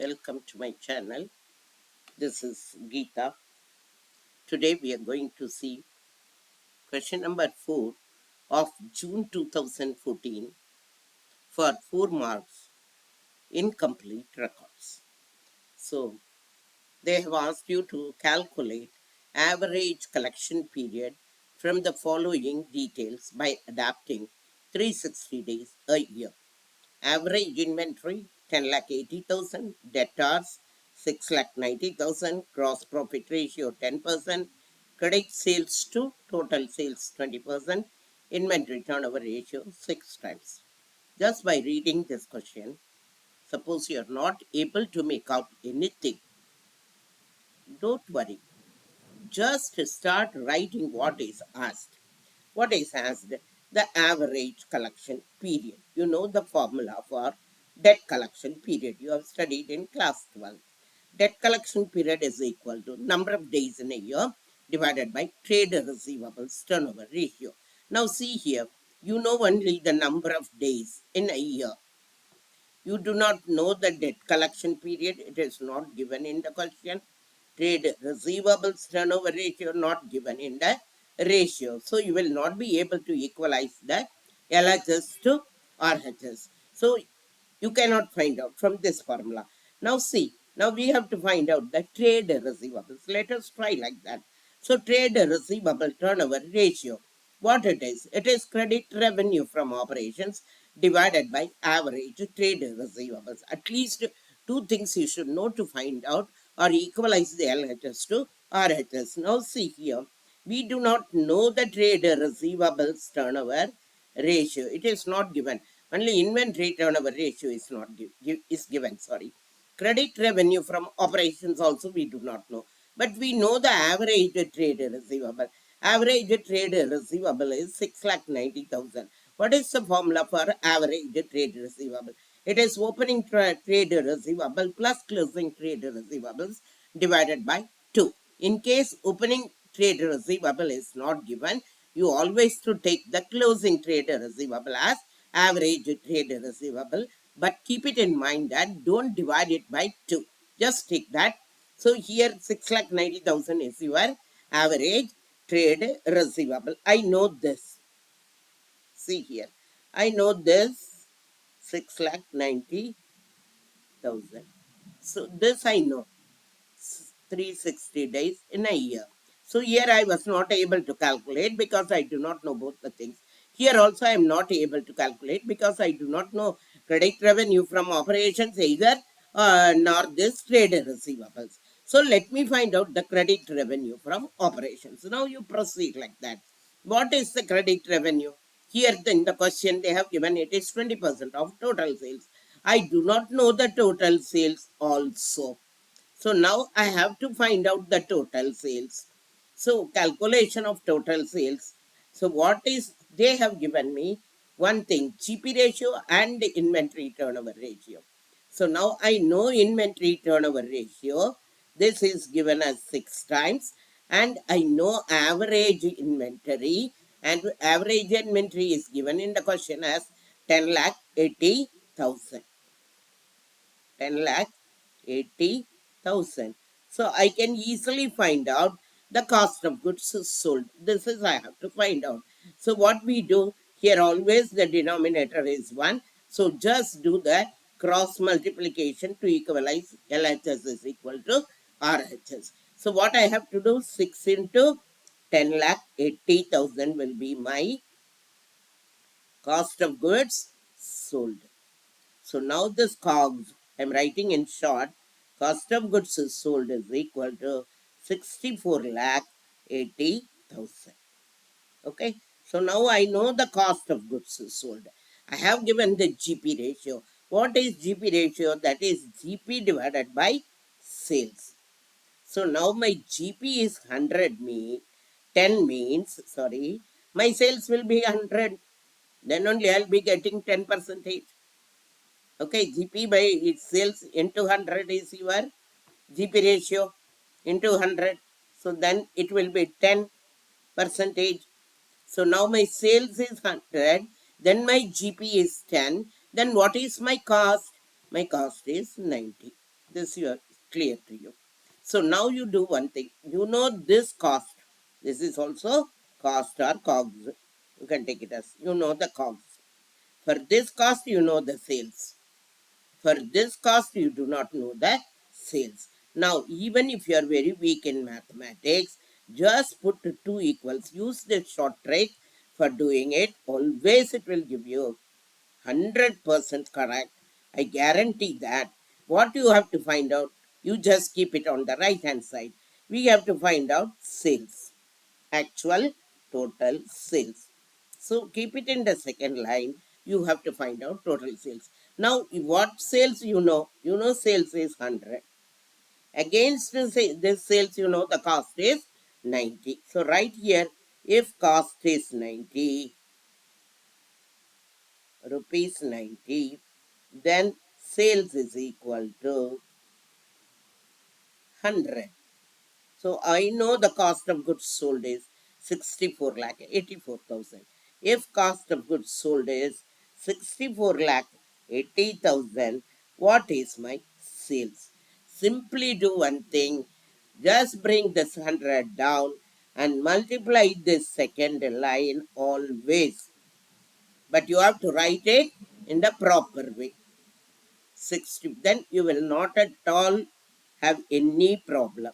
Welcome to my channel. This is Geeta. Today we are going to see question number 4 of June 2014 for 4 marks, incomplete records. So they have asked you to calculate average collection period from the following details by adapting 360 days a year. Average inventory 10,80,000, debtors 6,90,000, gross profit ratio 10%, credit sales to total sales 20%, inventory turnover ratio 6 times. Just by reading this question, suppose you are not able to make out anything, don't worry. Just start writing what is asked. What is asked? The average collection period. You know the formula for debt collection period. You have studied in class 12. Debt collection period is equal to number of days in a year divided by trade receivables turnover ratio. Now see here, you know only the number of days in a year. You do not know the debt collection period. It is not given in the question. Trade receivables turnover ratio not given in the ratio. So you will not be able to equalize the LHS to RHS. So you cannot find out from this formula. Now see, now we have to find out the trade receivables. Let us try like that. So trade receivable turnover ratio. What it is? It is credit revenue from operations divided by average trade receivables. At least two things you should know to find out or equalize the LHS to RHS. Now see here, we do not know the trade receivables turnover ratio. It is not given. Only inventory turnover ratio is not given. Sorry. Credit revenue from operations also we do not know. But we know the average trade receivable. Average trade receivable is 6,90,000. What is the formula for average trade receivable? It is opening trade receivable plus closing trade receivables divided by 2. In case opening trade receivable is not given, you always to take the closing trade receivable as average trade receivable. But keep it in mind that don't divide it by 2. Just take that. So here 6,90,000 is your average trade receivable. I know this. See here. I know this 6,90,000. So this I know. 360 days in a year. So here I was not able to calculate because I do not know both the things. Here also I am not able to calculate because I do not know credit revenue from operations either nor this trade receivables. So let me find out the credit revenue from operations. Now you proceed like that. What is the credit revenue? Here in the question they have given it is 20% of total sales. I do not know the total sales also. So now I have to find out the total sales. So calculation of total sales. So what is, they have given me one thing, GP ratio and inventory turnover ratio. So now I know inventory turnover ratio. This is given as 6 times. And I know average inventory. And average inventory is given in the question as 10,80,000. 10,80,000. So I can easily find out the cost of goods sold. This is I have to find out. So what we do here, always the denominator is 1. So just do the cross multiplication to equalize LHS is equal to RHS. So what I have to do, 6 into 10,80,000 will be my cost of goods sold. So now this COGS, I'm writing in short, cost of goods sold is equal to 64,80,000. Okay. So now I know the cost of goods sold. I have given the GP ratio. What is GP ratio? That is GP divided by sales. So now my GP is 100 10 means, sorry, my sales will be 100. Then only I'll be getting 10%. Okay, GP by its sales into 100 is your GP ratio into 100. So then it will be 10 percentage. So now my sales is 100. Then my GP is 10. Then what is my cost? My cost is 90. This you are clear to you. So now you do one thing. You know this cost. This is also cost or COGS. You can take it as you know the COGS. For this cost, you know the sales. For this cost, you do not know the sales. Now, even if you are very weak in mathematics, just put two equals. Use the short trick for doing it. Always it will give you 100% correct. I guarantee that. What you have to find out, you just keep it on the right hand side. We have to find out sales, actual total sales. So keep it in the second line. You have to find out total sales. Now, what sales you know? You know sales is 100. Against this sales, you know the cost is 90. So right here, if cost is 90, rupees 90, then sales is equal to 100. So I know the cost of goods sold is 64 lakh 84,000. If cost of goods sold is 64 lakh 80,000, what is my sales? Simply do one thing. Just bring this 100 down and multiply this second line always. But you have to write it in the proper way. 60, then you will not at all have any problem.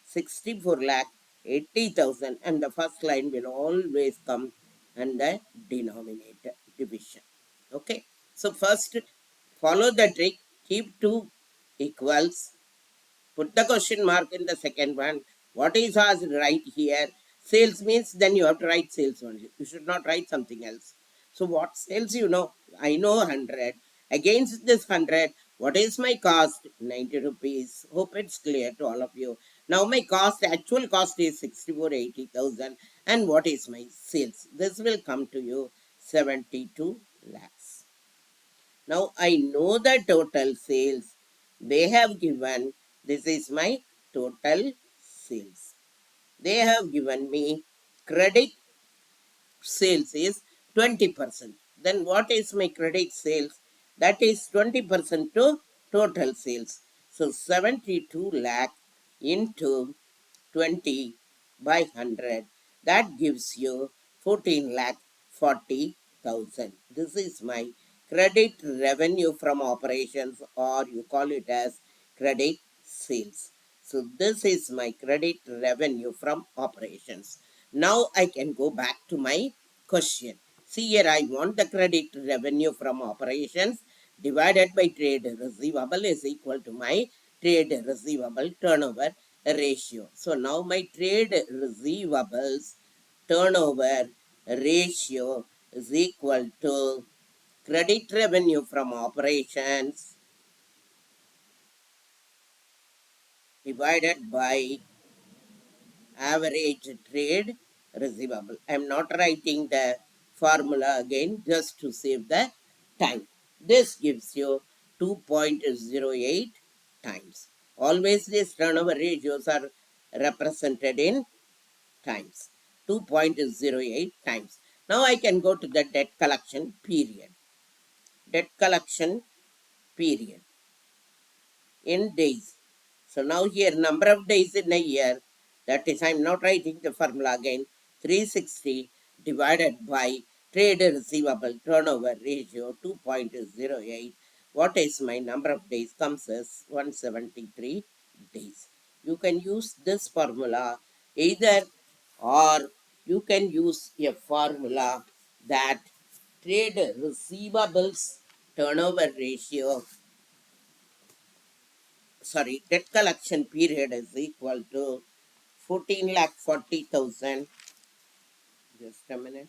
64 lakh 80,000, and the first line will always come under denominator division. Okay, so first follow the trick. Keep two equals. Put the question mark in the second one. What is ours right here? Sales means then you have to write sales only. You should not write something else. So what sales you know? I know 100. Against this 100, what is my cost? 90 rupees. Hope it's clear to all of you. Now my cost, actual cost is 64 80,000. And what is my sales? This will come to you 72 lakhs. Now I know the total sales. They have given, this is my total sales. They have given me credit sales is 20%. Then what is my credit sales? That is 20% to total sales. So 72 lakh into 20 by 100. That gives you 14 lakh 40,000. This is my credit revenue from operations, or you call it as credit sales. So this is my credit revenue from operations. Now I can go back to my question. See here, I want the credit revenue from operations divided by trade receivable is equal to my trade receivable turnover ratio. So now my trade receivables turnover ratio is equal to credit revenue from operations divided by average trade receivable. I am not writing the formula again just to save the time. This gives you 2.08 times. Always these turnover ratios are represented in times. 2.08 times. Now I can go to the debt collection period. Debt collection period in days. So now here number of days in a year, that is I'm not writing the formula again, 360 divided by trade receivable turnover ratio 2.08. What is my number of days? Comes as 173 days. You can use this formula either, or you can use a formula that trade receivables turnover ratio, sorry, debt collection period is equal to 14 lakh 40,000. Just a minute.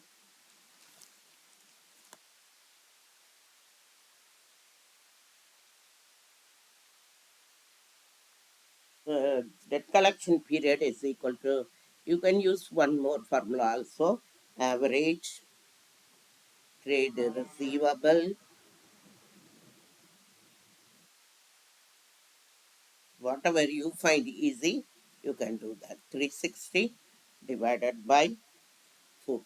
Debt collection period is equal to, you can use one more formula also, average trade receivable, whatever you find easy, you can do that. 360 divided by 4.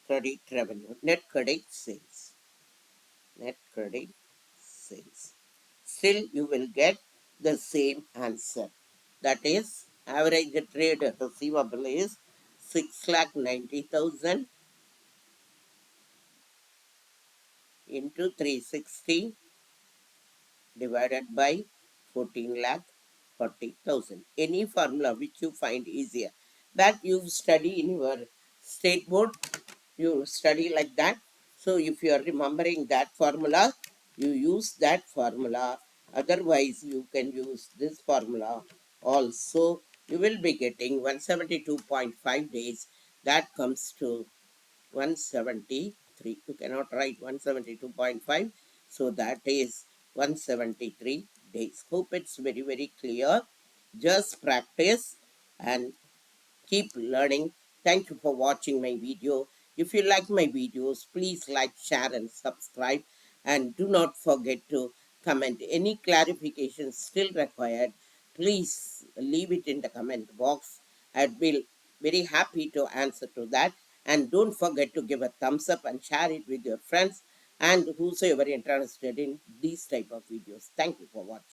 Credit revenue, net credit sales. Net credit sales. Still, you will get the same answer. That is, average trade receivable is 6,90,000 into 360 divided by 14 lakh 40,000. Any formula which you find easier that you study in your state board, you study like that. So if you are remembering that formula, you use that formula. Otherwise, you can use this formula also. You will be getting 172.5 days. That comes to 173. You cannot write 172.5. So that is 173 days. Hope it's very, very clear. Just practice and keep learning. Thank you for watching my video. If you like my videos, please like, share, and subscribe. And do not forget to comment. Any clarification still required, please leave it in the comment box. I'd be very happy to answer to that. And don't forget to give a thumbs up and share it with your friends and whosoever interested in these type of videos. Thank you for watching.